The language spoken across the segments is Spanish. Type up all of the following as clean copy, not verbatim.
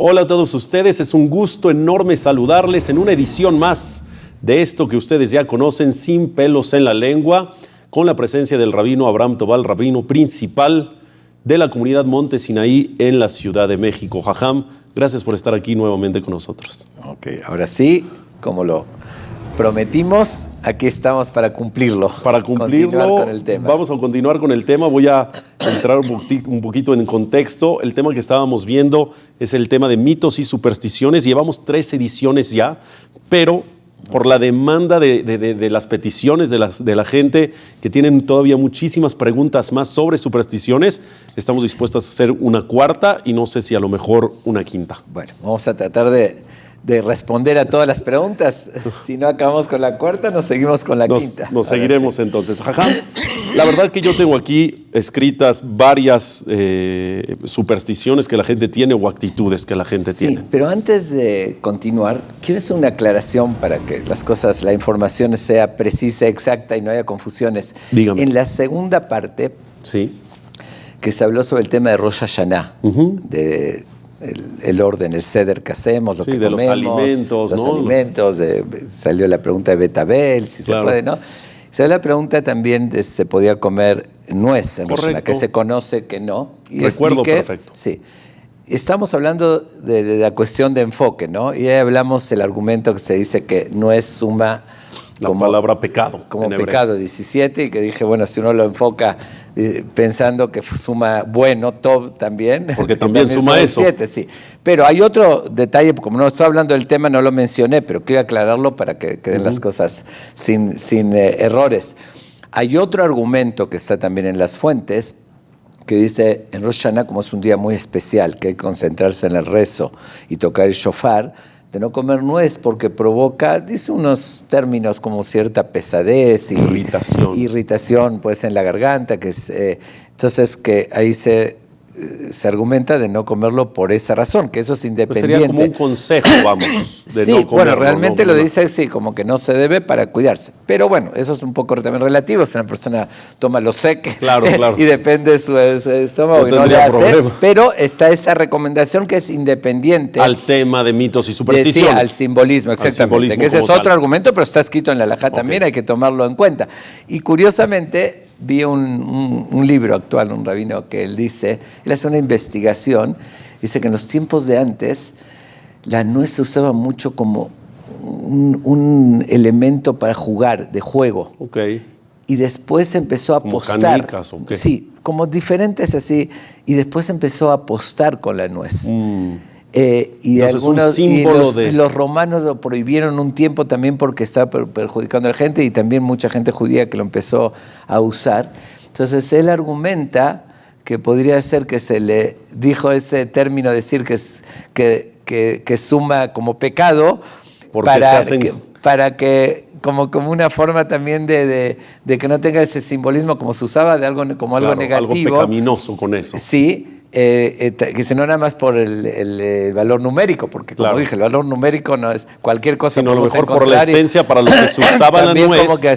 Hola a todos ustedes, es un gusto enorme saludarles en una edición más de esto que ustedes ya conocen, Sin Pelos en la Lengua, con la presencia del rabino Abraham Tobal, rabino principal de la comunidad Monte Sinaí en la Ciudad de México. Jajam, gracias por estar aquí nuevamente con nosotros. Ok, ahora sí, como lo prometimos, aquí estamos para cumplirlo. Para cumplirlo, continuar con el tema. Vamos a continuar con el tema. Voy a entrar un poquito en contexto. El tema que estábamos viendo es el tema de mitos y supersticiones. Llevamos 3 ediciones ya, pero por la demanda de las peticiones de la gente, que tienen todavía muchísimas preguntas más sobre supersticiones, estamos dispuestos a hacer una 4ª y no sé si a lo mejor una 5ª. Bueno, vamos a tratar de responder a todas las preguntas. Si no acabamos con la 4ª, nos seguimos con la 5ª. Nos seguiremos sí. Entonces. Jajam, la verdad que yo tengo aquí escritas varias supersticiones que la gente tiene o actitudes que la gente tiene. Sí, pero antes de continuar, quiero hacer una aclaración para que las cosas, la información sea precisa, exacta y no haya confusiones. Dígame. En la segunda parte, sí, que se habló sobre el tema de Rosh Hashanah, de el orden, el seder que hacemos, lo que de comemos, los alimentos, salió la pregunta de Betabel, si claro. se puede, ¿no? Salió la pregunta también de si se podía comer nuez en Rosh Hashanah, que se conoce que no. Y recuerdo perfecto. Sí. Estamos hablando de la cuestión de enfoque, ¿no? Y ahí hablamos el argumento que se dice que nuez suma la palabra pecado. Como pecado 17, y que dije, bueno, si uno lo enfoca pensando que suma bueno, Tov también. Porque también suma 17, eso. Sí. Pero hay otro detalle, como no estoy hablando del tema, no lo mencioné, pero quiero aclararlo para que queden las cosas sin errores. Hay otro argumento que está también en las fuentes, que dice, en Rosh Hashanah, como es un día muy especial, que hay que concentrarse en el rezo y tocar el shofar, de no comer nuez porque provoca, dice unos términos como cierta pesadez, irritación pues en la garganta, que es, entonces que ahí se argumenta de no comerlo por esa razón, que eso es independiente. Pues sería como un consejo, vamos, de sí, no comerlo. Bueno, realmente lo dice así, como que no se debe para cuidarse. Pero bueno, eso es un poco también relativo. Si una persona toma lo seque claro. y depende de su estómago y no le hace. Problema. Pero está esa recomendación que es independiente. Al tema de mitos y supersticiones. Sí, al simbolismo, exactamente. Simbolismo, que ese es otro argumento, pero está escrito en la halajá también, hay que tomarlo en cuenta. Y curiosamente, vi un libro actual, un rabino, que él hace una investigación, dice que en los tiempos de antes la nuez se usaba mucho como un elemento para jugar, de juego. Okay. Y después empezó a apostar. ¿Como canicas o qué? Sí, como diferentes así, y después empezó a apostar con la nuez. Y entonces un símbolo los romanos lo prohibieron un tiempo también porque estaba perjudicando a la gente, y también mucha gente judía que lo empezó a usar. Entonces él argumenta que podría ser que se le dijo ese término, decir que suma como pecado, para que como una forma también de que no tenga ese simbolismo como se usaba de algo como algo negativo. Algo pecaminoso con eso. Sí. Que se no nada más por el valor numérico, porque como dije, el valor numérico no es cualquier cosa, sino a lo mejor por la esencia para lo que se usaba la nuez, como que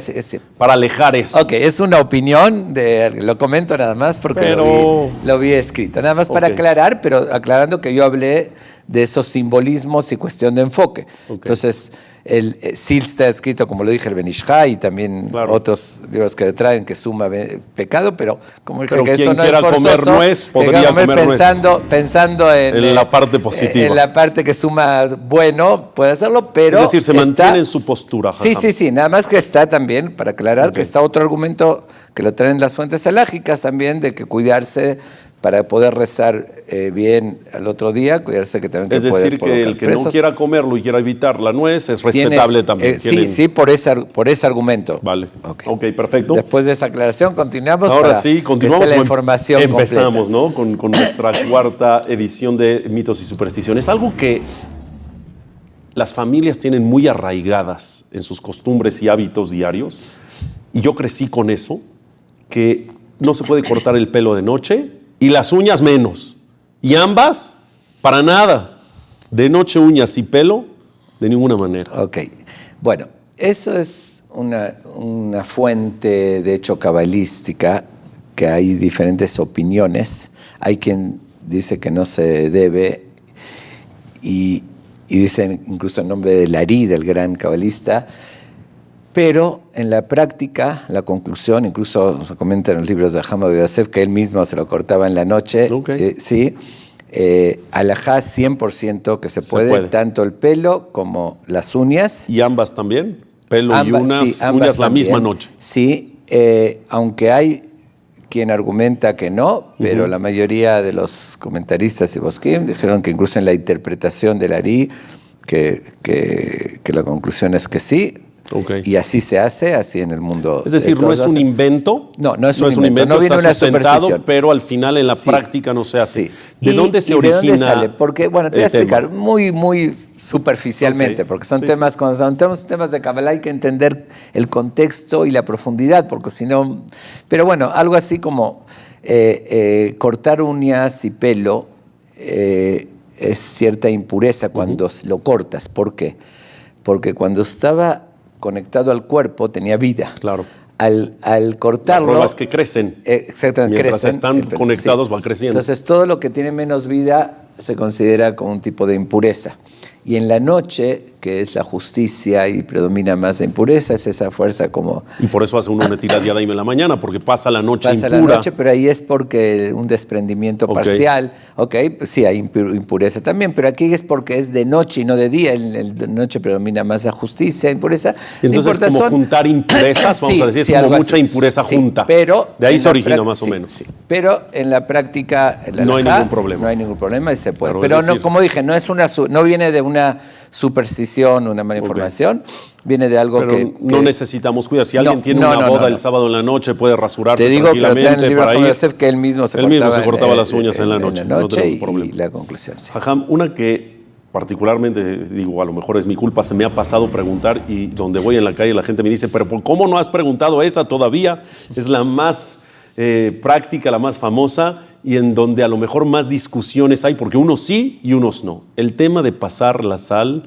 para alejar eso. Ok, es una opinión, lo comento nada más porque lo vi escrito, nada más para aclarar, pero aclarando que yo hablé de esos simbolismos y cuestión de enfoque. Entonces, sí está escrito, como lo dije, el Ben Ish Chai y también otros libros que le traen que suma pecado, pero como dije que eso no es forzoso, comer nuez, podría comer pensando en la parte positiva. En la parte que suma bueno, puede hacerlo, pero es decir, se mantiene en su postura. Sí, nada más que está también, para aclarar, que está otro argumento que lo traen las fuentes halágicas también, de que cuidarse para poder rezar bien al otro día, cuidarse que también es decir, que el que no quiera comerlo y quiera evitar la nuez es respetable también. Sí, por ese argumento. Vale, ok, perfecto. Después de esa aclaración continuamos. Ahora sí, continuamos la información empezamos, completa. ¿no? con nuestra 4ª edición de mitos y supersticiones. Algo que las familias tienen muy arraigadas en sus costumbres y hábitos diarios, y yo crecí con eso, que no se puede cortar el pelo de noche, y las uñas menos. Y ambas, para nada. De noche, uñas y pelo, de ninguna manera. Ok. Bueno, eso es una fuente, de hecho, cabalística, que hay diferentes opiniones. Hay quien dice que no se debe, y dicen incluso el nombre de Lari, del gran cabalista, pero en la práctica, la conclusión, incluso se comenta en los libros de Hama Yosef que él mismo se lo cortaba en la noche, Okay. sí, alajá 100% que se puede, tanto el pelo como las uñas. ¿Y ambas también? Pelo y uñas la también, misma noche. Sí, aunque hay quien argumenta que no, pero la mayoría de los comentaristas y bosquim dijeron que incluso en la interpretación de Lari, que la conclusión es que sí. Okay. Y así se hace, así en el mundo. Es decir, no es un invento. No es un invento. No viene está una sustentado, superstición. pero al final en la práctica no se hace. Sí. ¿De dónde se origina? ¿De dónde sale? Porque, bueno, te voy a explicar tema? muy superficialmente, porque son temas, cuando son temas de Kabbalah hay que entender el contexto y la profundidad, porque si no. Pero bueno, algo así como cortar uñas y pelo es cierta impureza cuando lo cortas. ¿Por qué? Porque cuando estaba conectado al cuerpo tenía vida. Claro. Al cortarlo... La prueba es que crecen. Exactamente, Mientras crecen. están conectados, van creciendo. Entonces, todo lo que tiene menos vida se considera como un tipo de impureza. Y en la noche, que es la justicia y predomina más la impureza, es esa fuerza como... Y por eso hace uno Netilat Yadayim en la mañana, porque pasa la noche pasa impura. La noche, pero ahí es porque un desprendimiento parcial. Pues sí, hay impureza también, pero aquí es porque es de noche y no de día. En de noche predomina más la justicia, impureza. Entonces, no como juntar impurezas, vamos a decir, es como mucha impureza junta. Pero de ahí se origina más o menos. Sí. Pero en la práctica, no hay ningún problema. No hay ningún problema y se puede. Claro, pero decir, no, como dije, no viene de una superstición, una mala información, viene de algo que no necesitamos cuidar. Si alguien tiene una boda el sábado en la noche, puede rasurarse tranquilamente. Te digo, pero en el libro de Yosef que él mismo se cortaba las uñas en la noche. No tenemos problema. Y la conclusión, sí. Jajam, una que particularmente, digo, a lo mejor es mi culpa, se me ha pasado preguntar y donde voy en la calle la gente me dice, pero ¿cómo no has preguntado esa todavía? Es la más práctica, la más famosa y en donde a lo mejor más discusiones hay, porque unos sí y unos no. El tema de pasar la sal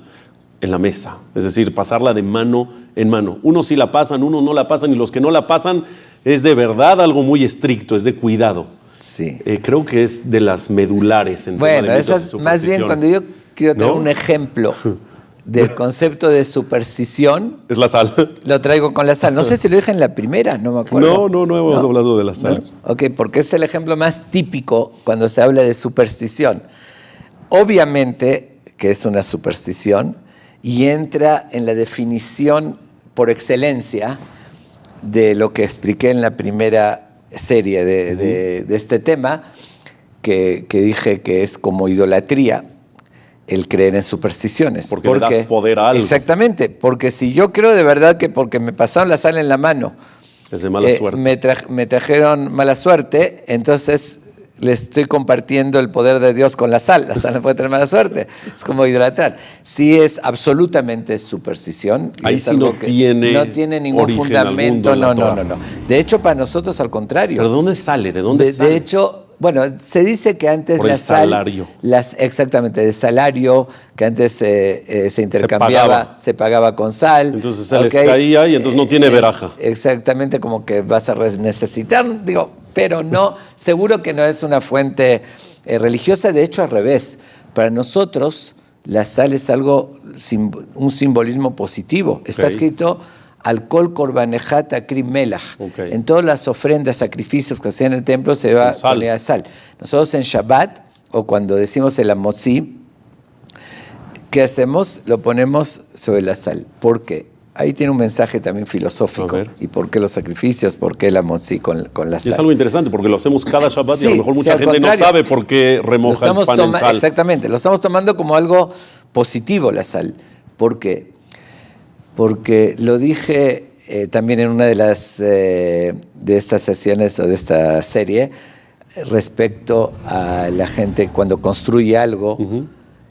en la mesa, es decir, pasarla de mano en mano. Unos sí la pasan, unos no la pasan y los que no la pasan es de verdad algo muy estricto, es de cuidado. Sí. Creo que es de las medulares en tema de mitos y supersticiones. Más bien cuando yo quiero tener un ejemplo del concepto de superstición. Es la sal. Lo traigo con la sal. No sé si lo dije en la primera, no me acuerdo. No hemos hablado de la sal. ¿No? Ok, porque es el ejemplo más típico cuando se habla de superstición. Obviamente que es una superstición y entra en la definición por excelencia de lo que expliqué en la primera serie de este tema, que dije que es como idolatría el creer en supersticiones. Porque le das poder a algo. Exactamente, porque si yo creo de verdad que porque me pasaron la sal en la mano, es de mala suerte. Me trajeron mala suerte, entonces le estoy compartiendo el poder de Dios con la sal. La sal no puede tener mala suerte. Es como idolatrar. Sí es absolutamente superstición. Ahí sí no tiene ningún fundamento. No. De hecho, para nosotros al contrario. ¿Pero de dónde sale? ¿De dónde sale? De hecho, bueno, se dice que antes por la sal... salario. Exactamente, de salario, que antes se intercambiaba, se pagaba con sal. Entonces se les caía y entonces no tiene veraja. Exactamente, como que vas a necesitar, digo, pero no, seguro que no es una fuente religiosa, de hecho al revés. Para nosotros la sal es algo, un simbolismo positivo. Está escrito... Alcohol korbanejat akrim melach. En todas las ofrendas, sacrificios que hacían en el templo se va a poner sal. Nosotros en Shabbat, o cuando decimos el amotzi, ¿qué hacemos? Lo ponemos sobre la sal. ¿Por qué? Ahí tiene un mensaje también filosófico. ¿Y por qué los sacrificios? ¿Por qué el amotzi con la sal? Y es algo interesante porque lo hacemos cada Shabbat y a lo mejor mucha gente no sabe por qué remoja el pan en sal. Exactamente, lo estamos tomando como algo positivo la sal. ¿Por qué? Porque lo dije también en una de estas sesiones o de esta serie respecto a la gente cuando construye algo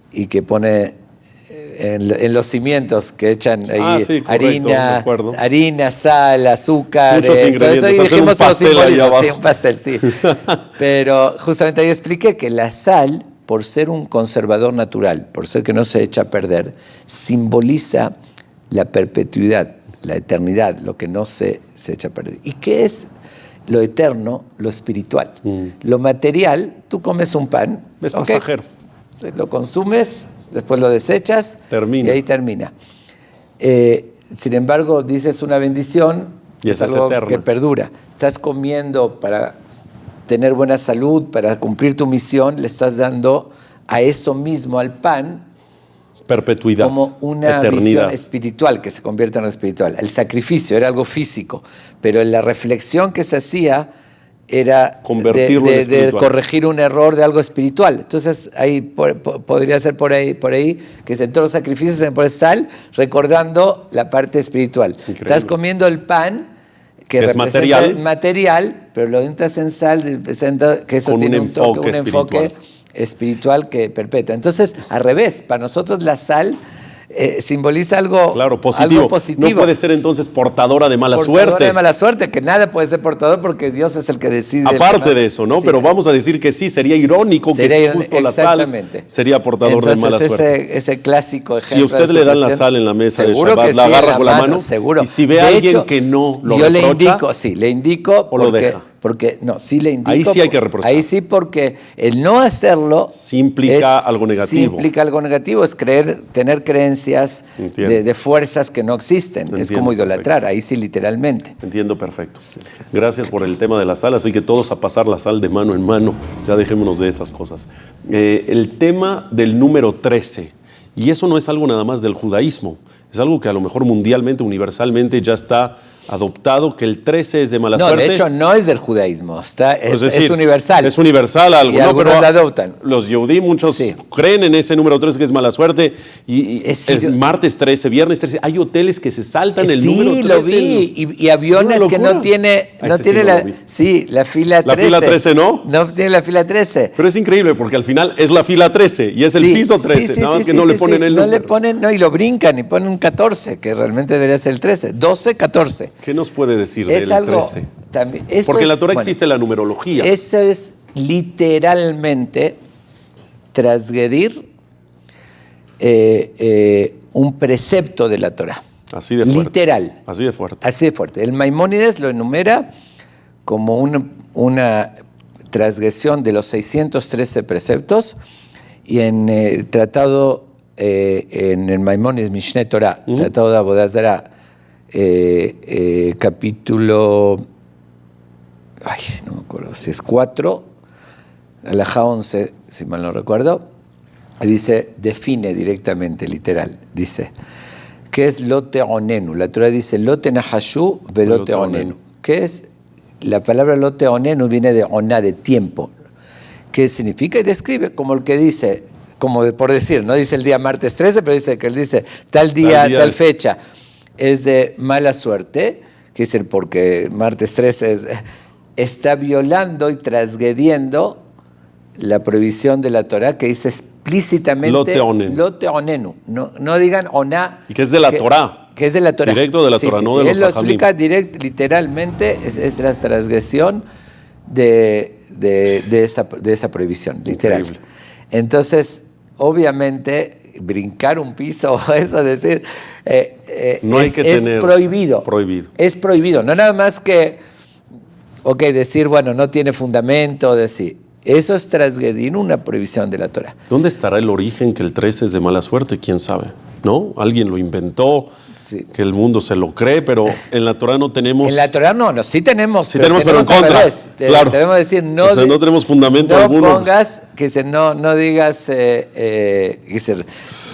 y que pone en los cimientos que echan ahí harina, sal, azúcar, muchos ingredientes, y dijimos un pastel ahí abajo. Sí, un pastel, sí. Pero justamente ahí expliqué que la sal, por ser un conservador natural, por ser que no se echa a perder, simboliza la perpetuidad, la eternidad, lo que no se echa a perder. ¿Y qué es lo eterno? Lo espiritual. Lo material, tú comes un pan. Es pasajero. Lo consumes después lo desechas Termina. y ahí termina. Sin embargo, dices una bendición y es esa es algo eterna. que perdura. Estás comiendo para tener buena salud, para cumplir tu misión, le estás dando a eso mismo, al pan, Perpetuidad. como una eternidad. visión espiritual que se convierte en lo espiritual. El sacrificio era algo físico, pero la reflexión que se hacía era Convertirlo en de espiritual. corregir un error de algo espiritual. Entonces, ahí podría ser por ahí que en todos los sacrificios se pone sal, recordando la parte espiritual. Increíble. Estás comiendo el pan, que es representa material, pero lo entras en sal, representa que eso Con tiene un un enfoque espiritual que perpetúa. Entonces, al revés, para nosotros la sal simboliza algo, Claro, positivo. algo positivo. No puede ser entonces portadora de mala Portadora suerte. de mala suerte, que nada puede ser portador porque Dios es el que decide. Aparte de eso, ¿no? Sí. Pero vamos a decir que sí, sería irónico que justo la sal sería portador Entonces, de mala suerte. Ese clásico Si ejemplo. a usted le dan la sal en la mesa de Shabbat, la agarra con la mano, seguro. y si ve a De alguien hecho, que no lo yo reprocha, le indico o lo deja. Porque no, sí le indico. Ahí sí hay que reprochar. Ahí sí, porque el no hacerlo sí implica algo negativo. Sí implica algo negativo, es tener creencias de fuerzas que no existen. Entiendo, es como idolatrar, perfecto. Ahí sí literalmente. Entiendo perfecto. Gracias por el tema de la sal, así que todos a pasar la sal de mano en mano, ya dejémonos de esas cosas. El tema del número 13, y eso no es algo nada más del judaísmo, es algo que a lo mejor mundialmente, universalmente ya está adoptado, que el 13 es de mala suerte. No, de hecho no es del judaísmo, es decir, universal. Es universal algo, y ¿no? algunos Pero la adoptan. Los Yehudí, muchos creen en ese número 13 que es mala suerte, y es martes 13, viernes 13, hay hoteles que se saltan el número 13. Sí, lo vi, y aviones que no tiene la fila 13. La fila 13, ¿no? No tiene la fila 13. Pero es increíble porque al final es la fila 13 y es el piso 13, nada más que no le ponen el número. No le ponen, y lo brincan y ponen un 14, que realmente debería ser el 13, 12, 14. ¿Qué nos puede decir del algo, 13? También, porque en la Torah existe la numerología. Eso es literalmente transgredir un precepto de la Torah. Así de fuerte. Literal. Así de fuerte. Así de fuerte. El Maimónides lo enumera como una transgresión de los 613 preceptos, y en el tratado, en el Maimónides Mishneh Torah, tratado de Avodah Zarah, capítulo, no me acuerdo si es 4, Alajá 11, si mal no recuerdo, define directamente, literal, dice, ¿qué es lote onenu? La Torah dice lote nahashu velote onenu. ¿Qué es? La palabra lote onenu viene de oná, de tiempo. ¿Qué significa? Y describe como el que dice, por decir, no dice el día martes 13, pero dice que él dice tal día, tal fecha. Es de mala suerte, que es porque martes 13 está violando y transgrediendo la prohibición de la Torah que dice explícitamente lote onenu. No digan oná. Y que es de la Torah. Que es de la Torah. Directo de la Torah, no de los Él lo Jajamim. explica literalmente, es la transgresión de esa prohibición, literal. Increíble. Entonces, obviamente, brincar un piso, eso decir, no hay que tener prohibido. Es prohibido, no nada más que, decir, bueno, no tiene fundamento, decir, eso es transgredir una prohibición de la Torah. ¿Dónde estará el origen que el 13 es de mala suerte? ¿Quién sabe? ¿No? Alguien lo inventó, que el mundo se lo cree, pero en la Torah no tenemos... En la Torah no, sí tenemos. Sí tenemos, pero en contra. Claro. Debemos decir, no tenemos fundamento alguno. No pongas, no digas,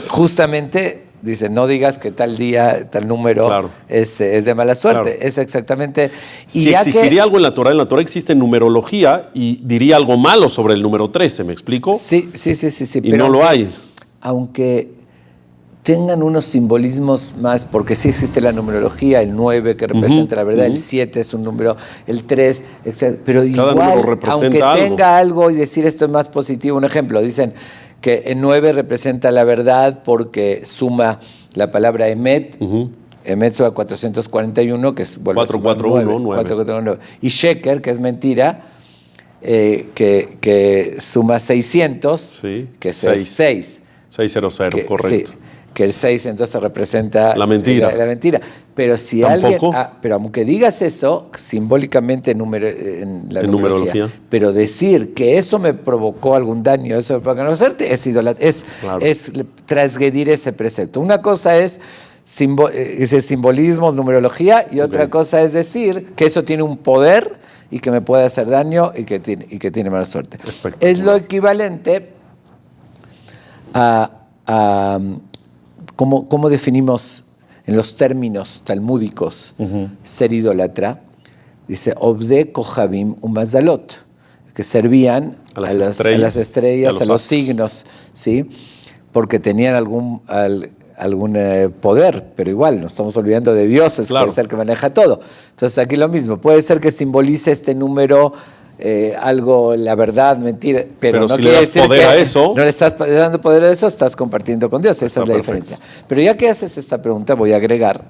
justamente, dice, no digas que tal día, tal número es de mala suerte. Claro. Es exactamente... Si existiría algo en la Torah existe numerología y diría algo malo sobre el número 13, ¿me explico? Sí. Y no lo hay. Aunque tengan unos simbolismos más, porque sí existe la numerología, el 9 que representa la verdad, el 7 es un número, el 3, etc. Pero cada igual, aunque tenga algo y decir esto es más positivo, un ejemplo, dicen que el 9 representa la verdad porque suma la palabra emet, emet suma 441, que es 441, 441, y sheker, que es mentira, que suma 600, que es 6. 600, correcto. Sí. que el 6 entonces representa la mentira. La mentira. Pero si ¿Tampoco? alguien, pero aunque digas eso, simbólicamente en la numerología, pero decir que eso me provocó algún daño, eso me provocó no hacerte, es transgredir ese precepto. Una cosa es ese simbolismo, numerología, y otra cosa es decir que eso tiene un poder y que me puede hacer daño y que tiene mala suerte. Es lo equivalente a ¿cómo definimos en los términos talmúdicos ser idólatra? Dice, Obde Kohabim Umazalot, que servían a las estrellas, a los signos, ¿sí? Porque tenían algún poder, pero igual, nos estamos olvidando de Dios, puede ser que maneja todo. Entonces aquí lo mismo, puede ser que simbolice este número algo, la verdad, mentira, pero no si quiere le das decir poder que a eso, no le estás dando poder a eso, estás compartiendo con Dios, esa es la diferencia. Pero ya que haces esta pregunta, voy a agregar,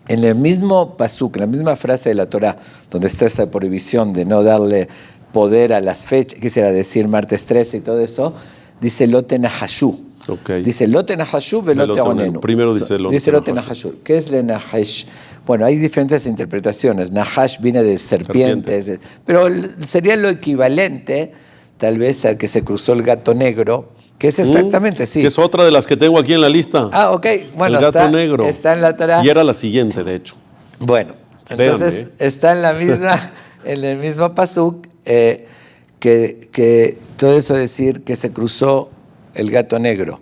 en el mismo pasuk, en la misma frase de la Torah, donde está esa prohibición de no darle poder a las fechas, quisiera decir martes 13 y todo eso, dice Lote Nahashu. Okay. Dice Lote Nahashu velote onenu. Primero dice Lote Nahashu. ¿Qué es le Nahash? Bueno, hay diferentes interpretaciones. Nahash viene de serpiente. Pero sería lo equivalente, tal vez, al que se cruzó el gato negro, que es exactamente, sí. Que es otra de las que tengo aquí en la lista. Ah, ok. Bueno, el gato negro. Está en la Torah. Y era la siguiente, de hecho. Bueno, entonces está en la misma, en el mismo pasuk, que todo eso decir que se cruzó el gato negro,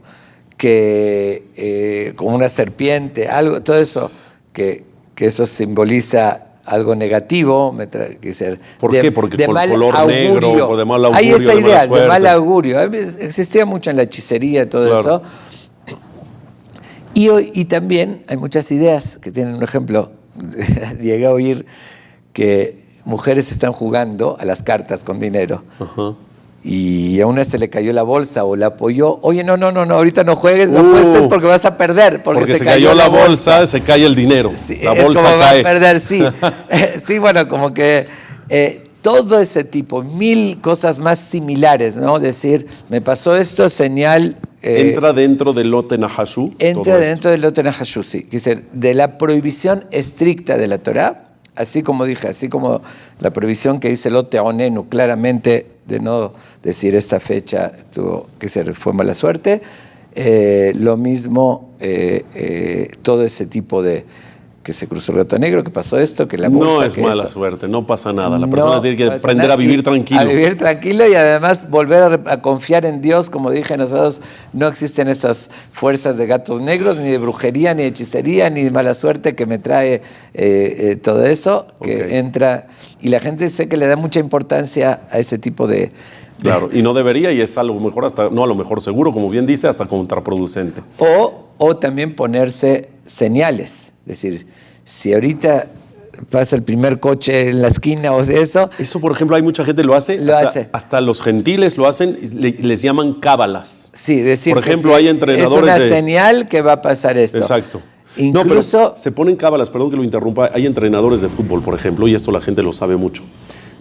que como una serpiente, algo, todo eso, que eso simboliza algo negativo, ¿Por qué? Porque de por mal color augurio. negro o de mal augurio. Hay esa idea de mal augurio. Existía mucho en la hechicería y todo eso. Y también hay muchas ideas que tienen un ejemplo. Llegué a oír que mujeres están jugando a las cartas con dinero. Ajá. Y a una se le cayó la bolsa o la apoyó. Oye, no, ahorita no juegues, no apuestes porque vas a perder. Porque se cayó la bolsa, se cae el dinero. Sí, la bolsa bolsa como cae. Va a perder, sí. Sí, bueno, como que todo ese tipo, 1000 cosas más similares, ¿no? Decir, me pasó esto, señal. Entra dentro del Lote Nahashu. Entra dentro del Lote Nahashu, sí. Es decir, de la prohibición estricta de la Torah, así como dije, así como la prohibición que dice Lote Onenu claramente de no decir esta fecha fue mala suerte, lo mismo todo ese tipo de que se cruzó el gato negro, que pasó esto, que la bolsa... No es mala suerte, no pasa nada. La persona tiene que aprender a vivir tranquilo. A vivir tranquilo y además volver a confiar en Dios. Como dije, nosotros no existen esas fuerzas de gatos negros, ni de brujería, ni de hechicería, ni de mala suerte que me trae todo eso, que entra... Y la gente sé que le da mucha importancia a ese tipo de... Claro, y no debería, y es a lo mejor hasta, no a lo mejor seguro, como bien dice, hasta contraproducente. O también ponerse señales. Es decir, si ahorita pasa el primer coche en la esquina o eso... Eso, por ejemplo, hay mucha gente lo hace. Hasta los gentiles lo hacen, les llaman cábalas. Sí, decir por ejemplo, hay entrenadores es una señal que va a pasar esto. Exacto. Incluso... No, pero se ponen cábalas, perdón que lo interrumpa, hay entrenadores de fútbol, por ejemplo, y esto la gente lo sabe mucho,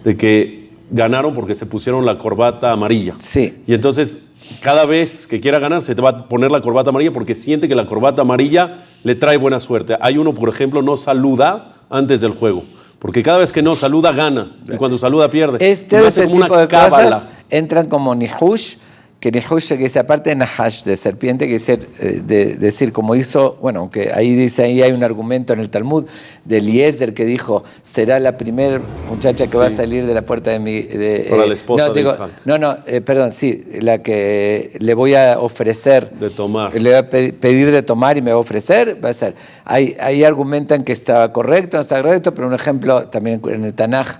de que ganaron porque se pusieron la corbata amarilla. Sí. Y entonces... Cada vez que quiera ganar se te va a poner la corbata amarilla porque siente que la corbata amarilla le trae buena suerte. Hay uno, por ejemplo, no saluda antes del juego, porque cada vez que no saluda gana y cuando saluda pierde. Ese tipo de cosas entran como nihush, que nihush que dice aparte de nahash, de serpiente, que dice decir como hizo, bueno, aunque ahí dice, ahí hay un argumento en el Talmud de Eliezer que dijo, será la primera muchacha que va a salir de la puerta de mi... Para la esposa de Isaac. Perdón, sí, la que le voy a ofrecer... De tomar. Le voy a pedir de tomar y me va a ofrecer, va a ser. Ahí argumentan que está correcto, no está correcto, pero un ejemplo también en el Tanaj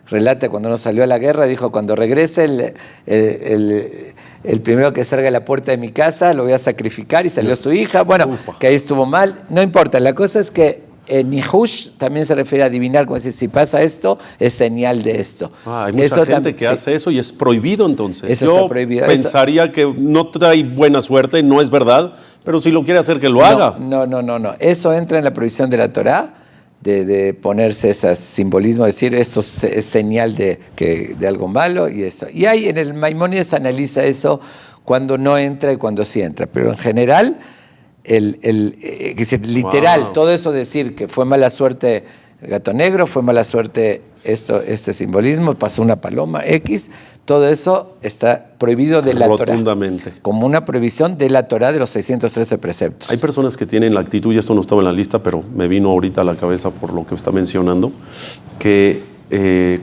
relata cuando no salió a la guerra, dijo, cuando regrese el primero que salga a la puerta de mi casa lo voy a sacrificar, y salió su hija. Bueno, que ahí estuvo mal, no importa, la cosa es que Nihush también se refiere a adivinar, como decir, si pasa esto, es señal de esto. Hay mucha gente que hace eso y es prohibido entonces. Eso está prohibido. Pensaría que no trae buena suerte, no es verdad, pero si lo quiere hacer, que lo haga. No. Eso entra en la prohibición de la Torá, de ponerse ese simbolismo, decir eso es señal de algo malo y eso. Y ahí en el Maimónides analiza eso cuando no entra y cuando sí entra, pero en general que es literal, Wow. todo eso decir que fue mala suerte el gato negro, fue mala suerte este simbolismo, pasó una paloma X, todo eso está prohibido de la Torá. Rotundamente. Como una prohibición de la Torá de los 613 preceptos. Hay personas que tienen la actitud, y esto no estaba en la lista, pero me vino ahorita a la cabeza por lo que está mencionando, que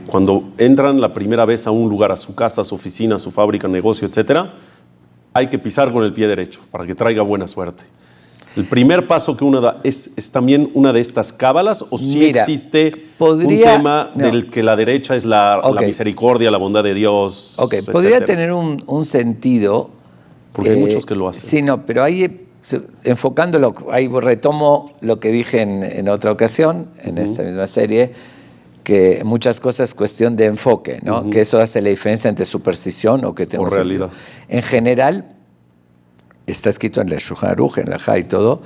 cuando entran la primera vez a un lugar, a su casa, a su oficina, a su fábrica, negocio, etcétera, hay que pisar con el pie derecho para que traiga buena suerte. El primer paso que uno da es también una de estas cábalas, o si existe un tema del que la derecha es la misericordia, la bondad de Dios. Ok, etcétera. podría tener un sentido. Porque hay muchos que lo hacen. Sí, no, pero ahí, enfocándolo, ahí retomo lo que dije en otra ocasión, en esta misma serie, que muchas cosas es cuestión de enfoque, ¿no? Que eso hace la diferencia entre superstición o que tenemos. O realidad. En general, está escrito en el Shulchan Aruch, en la Jai y todo,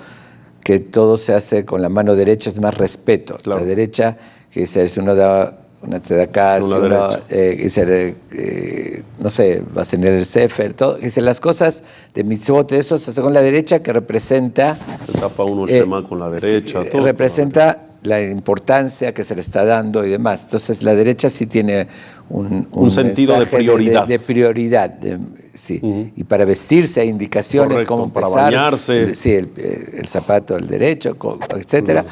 que todo se hace con la mano derecha, es más respeto. Claro. La derecha, que dice, si uno da una tzedakah, si uno dice, no sé, va a tener el sefer, todo, dice las cosas de mitzvot, eso se hace con la derecha, que representa. Se tapa uno el shema con la derecha. Todo representa la importancia que se le está dando y demás. Entonces la derecha sí tiene un sentido de prioridad. De prioridad, sí. Y para vestirse hay indicaciones. Correcto, cómo empezar. Para bañarse. Sí, el zapato del derecho, etcétera.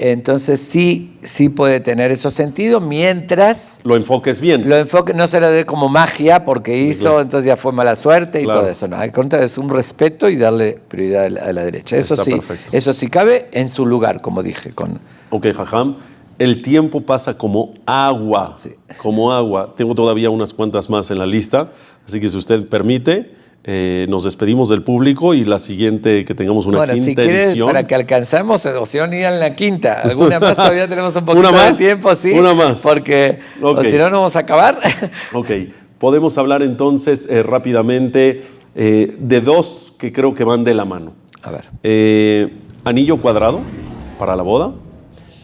Entonces sí puede tener esos sentidos mientras lo enfoques bien. Lo enfoque, no se lo dé como magia porque hizo, entonces ya fue mala suerte y todo eso. No, al contrario, es un respeto y darle prioridad a la derecha. Eso sí, perfecto. Eso sí cabe en su lugar, como dije. Ok, Jajam. El tiempo pasa como agua, como agua. Tengo todavía unas cuantas más en la lista, así que si usted permite, nos despedimos del público y la siguiente que tengamos una quinta si quieres, edición. Para que alcanzamos, o si no, ni en la quinta. Alguna más todavía tenemos un poquito de tiempo, sí. Una más. Porque o si no vamos a acabar. Ok, podemos hablar entonces rápidamente de dos que creo que van de la mano. A ver. Anillo cuadrado para la boda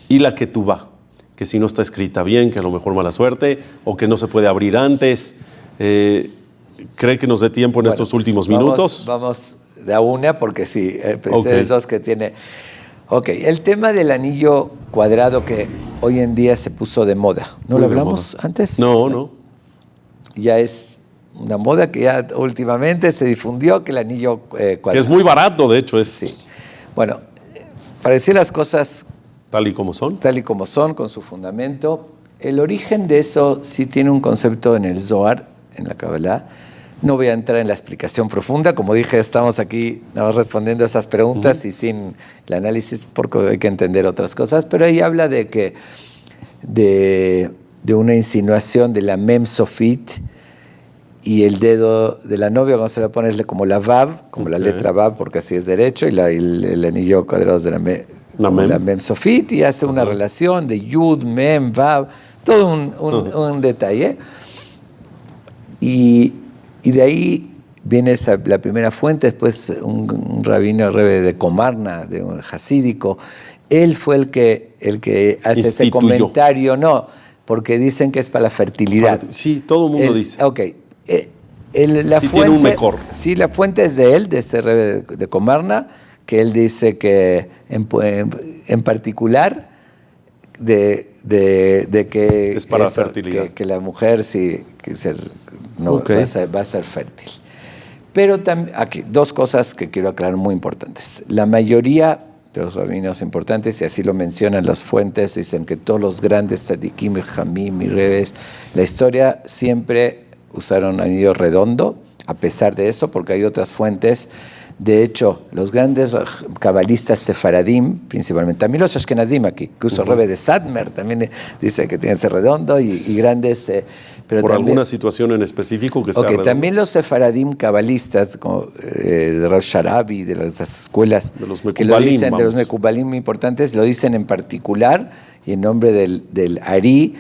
y la ketubá, que si no está escrita bien, que a lo mejor mala suerte, o que no se puede abrir antes. ¿Cree que nos dé tiempo en estos últimos minutos? Vamos de a una, porque sí, es dos que tiene. Ok, el tema del anillo cuadrado que hoy en día se puso de moda. ¿No lo hablamos antes? No. Ya es una moda que ya últimamente se difundió, que el anillo cuadrado. Que es muy barato, de hecho. Sí. Bueno, para decir las cosas tal y como son. Tal y como son, con su fundamento. El origen de eso sí tiene un concepto en el Zohar, en la Kabbalah. No voy a entrar en la explicación profunda. Como dije, estamos aquí nada más respondiendo a esas preguntas y sin el análisis, porque hay que entender otras cosas. Pero ahí habla de que de una insinuación de la Mem Sofit y el dedo de la novia, vamos a ponerle como la Vav, como la letra Vav, porque así es derecho, y el anillo cuadrado de la Mem Sofit, y hace una relación de Yud, Mem, Vav, todo un detalle. Y de ahí viene la primera fuente. Después un rabino Rebbe de Comarna, de un hasídico, él fue el que hace ese comentario, no, porque dicen que es para la fertilidad. Sí, todo el mundo dice. Ok. La fuente, tiene un mejor. Sí, la fuente es de él, de ese Rebbe de Comarna, que él dice que en particular de que es para fertilidad. Que la mujer sí va a ser fértil. Pero aquí dos cosas que quiero aclarar muy importantes. La mayoría de los rabinos importantes, y así lo mencionan las fuentes, dicen que todos los grandes tzadikim, jamim y rebes, la historia siempre usaron anillo redondo, a pesar de eso, porque hay otras fuentes. De hecho, los grandes cabalistas sefaradim, principalmente, también los ashkenazim aquí, incluso Rebbe de Sadmer también dice que tiene que ser redondo y grandes. Pero por también, alguna situación en específico que sea redondo. También los sefaradim cabalistas, como de Rav Sharabi, de las escuelas de los que lo dicen, de los mekubalim importantes, lo dicen en particular y en nombre del Ari,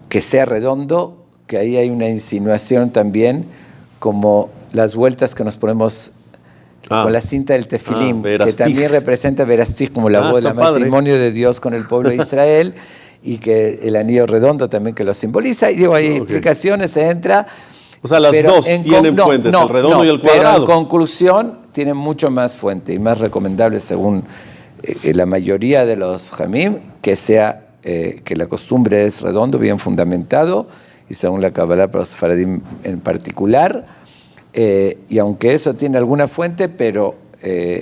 que sea redondo, que ahí hay una insinuación también, como las vueltas que nos ponemos con la cinta del tefilim, que también representa verastij, como la boda, el matrimonio de Dios con el pueblo de Israel, y que el anillo redondo también que lo simboliza. Y digo, hay explicaciones, se entra. O sea, las dos tienen fuentes, el redondo y el cuadrado. Pero en conclusión, tiene mucho más fuente y más recomendable según la mayoría de los jamim, que la costumbre es redondo, bien fundamentado, y según la Kabbalah para los Sefaradim en particular, y aunque eso tiene alguna fuente, pero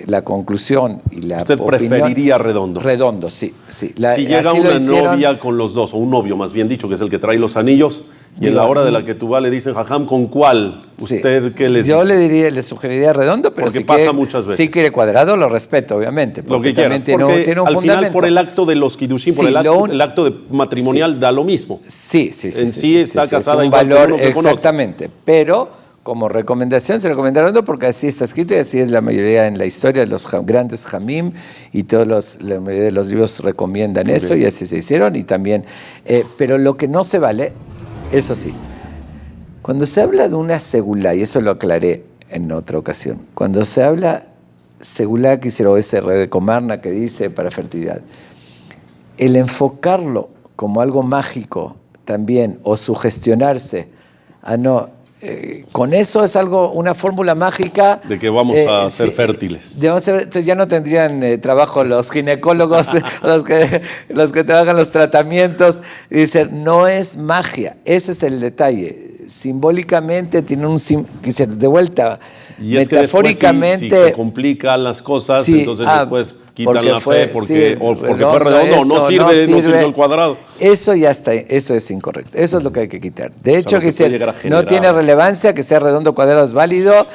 la conclusión y la ¿Usted opinión, preferiría redondo? Redondo, sí. Si llega una novia con los dos, o un novio más bien dicho, que es el que trae los anillos, y en la hora de la ketubá le dicen, jajam, ¿con cuál? ¿Usted qué les dice? Yo le sugeriría redondo, pero porque pasa muchas veces. Si quiere cuadrado, lo respeto, obviamente. Lo que quieras, tiene un al fundamento. final por el acto de los kiddushim, por el acto de matrimonial da lo mismo. Sí. En sí está casada es un valor, exactamente. Pero como recomendación se recomienda redondo porque así está escrito y así es la mayoría en la historia de los grandes jamim y la mayoría de los libros recomiendan eso y así se hicieron y también. Pero lo que no se vale, eso sí, cuando se habla de una segulá, y eso lo aclaré en otra ocasión, cuando se habla segulá, que hicieron ese rey de Comarna que dice para fertilidad, el enfocarlo como algo mágico también o sugestionarse, con eso es una fórmula mágica. De que vamos a ser fértiles. Entonces ya no tendrían trabajo los ginecólogos, los que trabajan los tratamientos. Y dicen, no es magia, ese es el detalle. Simbólicamente tiene de vuelta, y metafóricamente. Si se complican las cosas, entonces después quitan la fe porque fue redondo, no sirve el cuadrado. Eso ya está, eso es incorrecto. Eso es lo que hay que quitar. De hecho, no tiene relevancia que sea redondo, cuadrado es válido,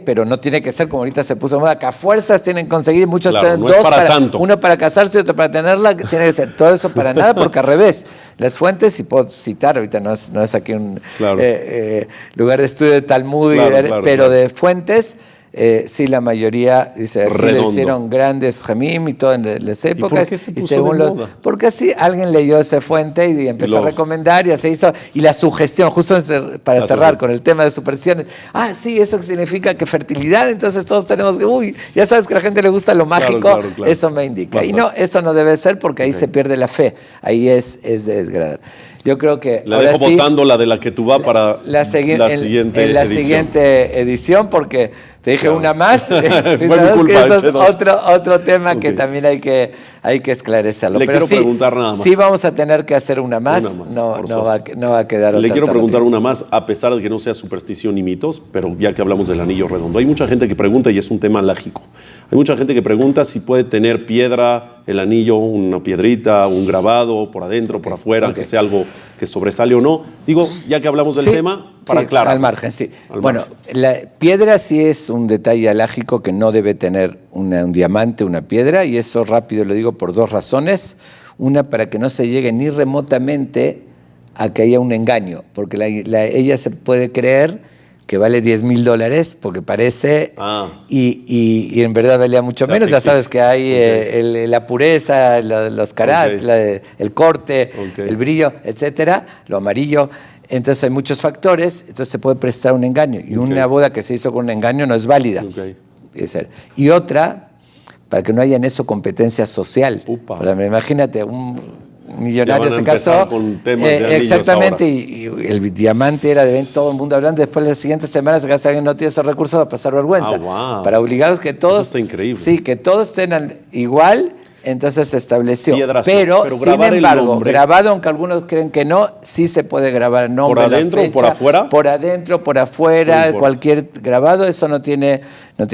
pero no tiene que ser como ahorita se puso de moda, que a fuerzas tienen que conseguir, muchos tienen no dos, uno para casarse y otro para tenerla, tiene que ser todo eso para nada, porque al revés, las fuentes, si puedo citar, ahorita no es aquí un lugar de estudio de Talmud, pero de fuentes. Sí, la mayoría dice así le hicieron grandes jamim y todo en las épocas. ¿Y por qué se puso de moda? Porque así alguien leyó esa fuente y empezó a recomendar y se hizo. Y la sugestión, justo para cerrar con el tema de supersticiones. Sí, eso significa que fertilidad, entonces todos tenemos que, ya sabes que a la gente le gusta lo mágico, claro. Eso me indica. Y no, eso no debe ser porque ahí se pierde la fe. Ahí es desgradar. Yo creo que le dejo votando la de la que tú vas para la siguiente edición porque te dije una más. Fue mi culpa, que eso es otro tema que también hay que esclarecerlo. Le quiero preguntar nada más. Sí vamos a tener que hacer una más. No va a quedar otra. Le quiero preguntar una más, a pesar de que no sea superstición ni mitos, pero ya que hablamos del anillo redondo. Hay mucha gente que pregunta, y es un tema lógico, hay mucha gente que pregunta si puede tener piedra, el anillo, una piedrita, un grabado por adentro, por afuera, que sea algo que sobresale o no. Digo, ya que hablamos del tema, para aclarar. Al margen, sí. La piedra sí es un detalle alágico que no debe tener un diamante, una piedra, y eso rápido lo digo por dos razones. Una, para que no se llegue ni remotamente a que haya un engaño, porque ella se puede creer que vale $10,000 porque parece y en verdad valía mucho menos. Ya sabes que hay la pureza, los carat, el corte, el brillo, etcétera, lo amarillo. Entonces hay muchos factores, entonces se puede prestar un engaño. Y una boda que se hizo con un engaño no es válida. Y otra, para que no haya en eso competencia social. Imagínate, un millonario se casó. Con temas de exactamente, y el diamante era de todo el mundo hablando. Después de la siguiente semana se casa alguien no tiene esos recursos, va a pasar vergüenza. Para obligarlos que todos. Eso está increíble. Sí, que todos tengan igual. Entonces se estableció. Pero sin embargo, grabado, aunque algunos creen que no, sí se puede grabar el nombre. ¿Por adentro o por afuera? Por adentro, por afuera, cualquier grabado, eso no tiene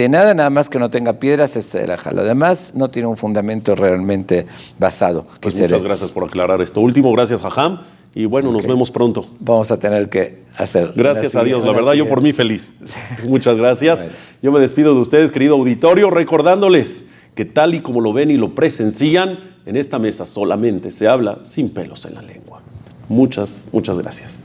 nada más que no tenga piedras, es el ajá. Lo demás no tiene un fundamento realmente basado. Pues muchas gracias por aclarar esto. Último, gracias, Jajam. Y bueno, nos vemos pronto. Vamos a tener que hacer. Gracias a Dios, la verdad, yo por mí feliz. Muchas gracias. Bueno. Yo me despido de ustedes, querido auditorio, recordándoles que tal y como lo ven y lo presencian, en esta mesa solamente se habla sin pelos en la lengua. Muchas gracias.